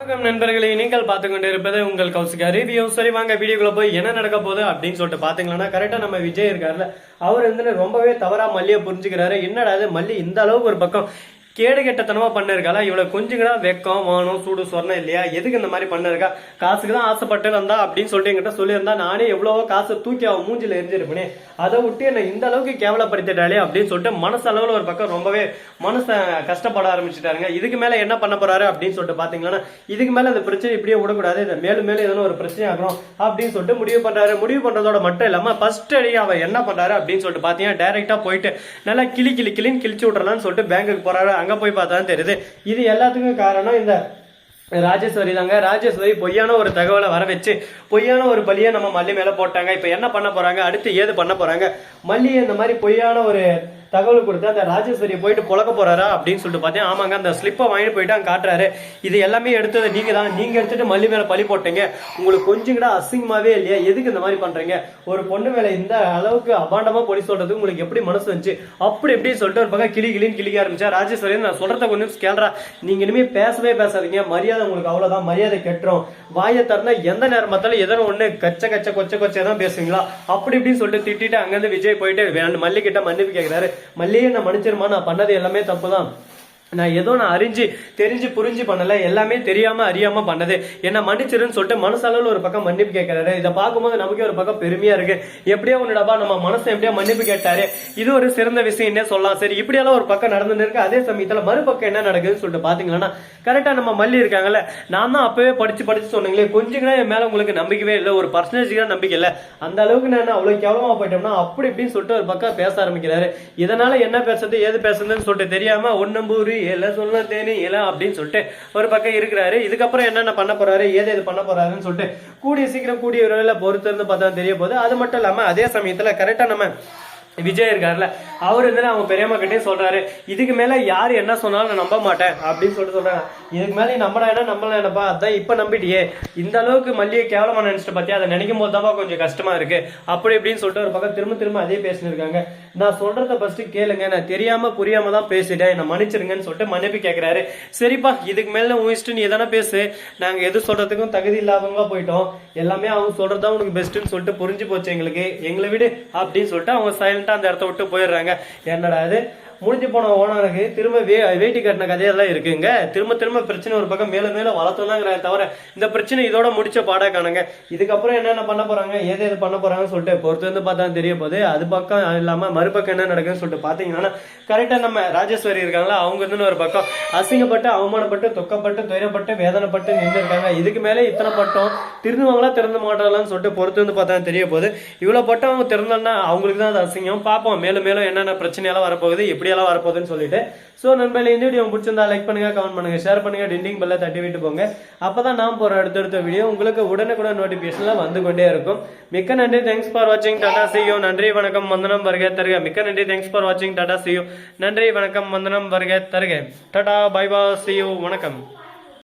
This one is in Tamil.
வணக்கம் நண்பர்களே, நீங்கள் பார்த்து கொண்டு இருப்பது உங்கள் கௌசிகா ரிவ்யூ. சரி வாங்க வீடியோக்குள்ள போய் என்ன நடக்க போகுது அப்படின்னு சொல்லிட்டு பாத்தீங்கன்னா, கரெக்டா நம்ம விஜய் இருக்காருல்ல, அவர் வந்து ரொம்பவே தவறா மல்லியை புரிஞ்சுக்கிறாரு. என்னடா அது மல்லி இந்த அளவுக்கு ஒரு பக்கம் கேடு கெட்டத்தனமா பண்ணிருக்காளா, இவ்வளவு கொஞ்சம் கூட வெக்கம் வானம் சூடு சொர்ணம் இல்லையா, எதுக்கு இந்த மாதிரி பண்ணிருக்கா, காசுக்கு தான் ஆசைப்பட்டு வந்தா அப்படின்னு சொல்லிட்டு என்கிட்ட சொல்லியிருந்தா நானே எவ்வளவோ காசை தூக்கி அவன் மூஞ்சில எரிஞ்சிருப்பேனே, அதை விட்டு என்ன இந்த அளவுக்கு கேவலப்படுத்திட்டாலே அப்படின்னு சொல்லிட்டு மனசளவுல ஒரு பக்கம் ரொம்பவே மனசை கஷ்டப்பட ஆரம்பிச்சுட்டாருங்க. இதுக்கு மேல என்ன பண்ண போறாரு அப்படின்னு சொல்லிட்டு பாத்தீங்கன்னா, இதுக்கு மேல இந்த பிரச்சனை இப்படியே விடக்கூடாது, இந்த மேலும் மேலும் எதனா ஒரு பிரச்சனை ஆகணும் அப்படின்னு சொல்லிட்டு முடிவு பண்றாரு. முடிவு பண்றதோட மட்டும் இல்லாம ஃபர்ஸ்ட் அடி அவன் என்ன பண்றாரு அப்படின்னு சொல்லிட்டு பாத்தீங்கன்னா, டைரக்டா போயிட்டு நல்லா கிளின்னு கிழிச்சு விட்டுறலாம்னு சொல்லிட்டு பேங்குக்கு போறாரு. அங்க போய் பார்த்தா தெரியுது இது எல்லாத்துக்கும் காரணம் இந்த ராஜேஸ்வரி தாங்க. ராஜேஸ்வரி பொய்யான ஒரு தகவலை வர வச்சு பொய்யான ஒரு பலியை நம்ம மல்லி மேல போட்டாங்க. இப்ப என்ன பண்ண போறாங்க, அடுத்து ஏது பண்ண போறாங்க, மல்லி இந்த மாதிரி பொய்யான ஒரு தகவல் கொடுத்து அந்த ராஜேஸ்வரியை போயிட்டு புழக்க போறாரா அப்படின்னு சொல்லிட்டு பார்த்தேன். ஆமாங்க, அந்த ஸ்லிப்பை வாங்கிட்டு போயிட்டு அங்கே காட்டுறாரு. இது எல்லாமே எடுத்தது நீங்க தான், நீங்க எடுத்துட்டு மல்லி மேல பழி போட்டீங்க, உங்களுக்கு கொஞ்சம் கூட அசிங்கமாவே இல்லையா, எதுக்கு இந்த மாதிரி பண்றீங்க, ஒரு பொண்ணு மேல இந்த அளவுக்கு அபாண்டமா பொடி சொல்றது உங்களுக்கு எப்படி மனசு வந்துச்சு, அப்படி எப்படின்னு சொல்லிட்டு ஒரு பக்கம் கிளின்னு கிளிக்க ஆரம்பிச்சா. ராஜேஸ்வரி, நான் சொல்றத கொஞ்சம் கேள்றா, நீங்க இனிமே பேசவே பேசாதீங்க, மரியாதை உங்களுக்கு அவ்வளவுதான், மரியாதை கெட்டுரும், வாயை தரனா எந்த நேரம் பார்த்தாலும் எதனா ஒண்ணு கச்ச கொச்சை தான் பேசுவீங்களா அப்படி இப்படின்னு சொல்லிட்டு திட்டிட்டு அங்கிருந்து விஜய் போயிட்டு மல்லி கிட்ட மன்னிப்பு கேட்கிறாரு. மல்லியே நான் மன்னிச்சிருமா, நான் பண்ணது எல்லாமே தப்பு தான், நான் ஏதோ நான் தெரிஞ்சு புரிஞ்சு பண்ணல, எல்லாமே தெரியாம அறியாம பண்ணது, என்ன மன்னிச்சிருன்னு சொல்லிட்டு மனசளவுல ஒரு பக்கம் மன்னிப்பு கேட்கிறாரு. இதை பார்க்கும்போது நமக்கே ஒரு பக்கம் பெருமையா இருக்கு. எப்படியோ ஒன்னுடப்பா நம்ம மனசை எப்படியோ மன்னிப்பு கேட்டாரு, இது ஒரு சிறந்த விஷயம் என்ன சொல்லலாம். சரி, இப்படியெல்லாம் ஒரு பக்கம் நடந்துன்னு இருக்கு. அதே சமயத்துல மறுபக்கம் என்ன நடக்குதுன்னு சொல்லிட்டு பாத்தீங்கன்னா, கரெக்டா நம்ம மல்லி இருக்காங்கல்ல, நான் தான் அப்பவே படிச்சு சொன்னீங்களே, கொஞ்சம் கூட என் மேல உங்களுக்கு நம்பிக்கவே இல்லை, ஒரு பர்சன்டேஜ் நம்பிக்கை இல்லை, அந்த அளவுக்கு நான் அவ்வளவு கேவலமா போயிட்டோம்னா அப்படி இப்படின்னு சொல்லிட்டு ஒரு பக்கம் பேச ஆரம்பிக்கிறாரு. இதனால என்ன பேசுறது ஏது பேசுறதுன்னு சொல்லிட்டு தெரியாம ஒன்னம்பூரி சொல்ல தேனி அப்படின்னு சொல்லிட்டு ஒரு பக்கம் இருக்கிறாரு. இதுக்கப்புறம் என்னென்ன பண்ண போறாரு, ஏது பண்ண போறாருன்னு சொல்லிட்டு கூடிய சீக்கிரம் கூடிய விரைவில் பொறுத்து இருந்து பார்த்தா தெரிய போகுது. அது மட்டும் இல்லாம அதே சமயத்துல கரெக்டா நம்ம விஜய் இருக்காருல்ல, அவர் வந்து அவங்க பெரியம்மா கிட்டே சொல்றாரு, இதுக்கு மேல யாரு என்ன சொன்னாலும் நான் நம்ப மாட்டேன் அப்படின்னு சொல்லிட்டு சொல்றாங்க. இதுக்கு மேல நம்பலாம் என்னப்பா, அதான் இப்ப நம்பிட்டியே, இந்த அளவுக்கு மல்லியை கேவலமா நினைச்சிட்டு பாத்தியா, அதை நினைக்கும் போது தான் கொஞ்சம் கஷ்டமா இருக்கு அப்படி இப்படின்னு சொல்லிட்டு ஒரு பக்கம் திரும்ப அதே பேசினிருக்காங்க. நான் சொல்றத ஃபர்ஸ்ட் கேளுங்க, நான் தெரியாம புரியாம தான் பேசிட்டேன், என்ன மன்னிச்சிருங்கன்னு சொல்லிட்டு மன்னிப்பு கேட்கிறாரு. சரிப்பா, இதுக்கு மேல உன் இஷ்டம், நீ எதனா பேசு, நாங்க எது சொல்றதுக்கும் தகுதி இல்லாதவங்களா போயிட்டோம், எல்லாமே அவங்க சொல்றதா உனக்கு பெஸ்ட்னு சொல்லிட்டு புரிஞ்சு போச்சு எங்களுக்கு, எங்களை விடு அப்படின்னு சொல்லிட்டு அவங்க சைலண்ட் அந்த இடத்த விட்டு போயிடுறாங்க. என்னடா அது, முடிஞ்சு போன ஓனருக்கு திரும்ப வேட்டி கட்டின கதையெல்லாம் இருக்குங்க. திரும்ப பிரச்சனை ஒரு பக்கம் மேல வளர்த்தோம்னாங்கிற தவிர இந்த பிரச்சனை இதோட முடிச்ச பாடா காணுங்க. இதுக்கப்புறம் என்னென்ன பண்ண போறாங்க, ஏது பண்ண போறாங்கன்னு சொல்லிட்டு பொறுத்து வந்து பார்த்தா தெரிய போகுது. அது பக்கம் இல்லாம மறுபக்கம் என்ன நடக்குதுன்னு சொல்லிட்டு பாத்தீங்கன்னா, கரெக்டா நம்ம ராஜேஸ்வரி இருக்காங்களா, அவங்க வந்து ஒரு பக்கம் அசிங்கப்பட்டு அவமானப்பட்டு தொக்கப்பட்டு துயரப்பட்டு வேதனைப்பட்டு நின்று இருக்காங்க. இதுக்கு மேலே இத்தனை பட்டம் திருந்துவாங்களா திறந்து மாட்டாங்களான்னு சொல்லிட்டு பொறுத்து வந்து பார்த்தா தெரிய போகுது. இவ்வளவு பட்டம் அவங்க திறந்தோம்னா அவங்களுக்கு தான் அது அசிங்கம். பார்ப்போம் மேலும் என்னென்ன பிரச்சனையெல்லாம் வரப்போகுது, எப்படி எல்லாம் வரப்போகுதுன்னு சொல்லிட்டு. சோ நண்பர்களே, இந்த வீடியோ பிடிச்சிருந்தா லைக் பண்ணுங்க, கமெண்ட் பண்ணுங்க, ஷேர் பண்ணுங்க, டிண்டிங் பெல்ல தட்டி விட்டு போங்க. அப்பதான் நான் போற அடுத்தடுத்த வீடியோ உங்களுக்கு உடனுக்குடன் நோட்டிபிகேஷன்ல வந்து கொண்டே இருக்கும். மிக்க நன்றி, தேங்க்ஸ் ஃபார் வாட்சிங், டாடா see you, நன்றி வணக்கம் வந்தனம் வருக தருக. மிக்க நன்றி, தேங்க்ஸ் ஃபார் வாட்சிங், டாடா see you, நன்றி வணக்கம் வந்தனம் வருக தருக, tata bye bye see you, வணக்கம்.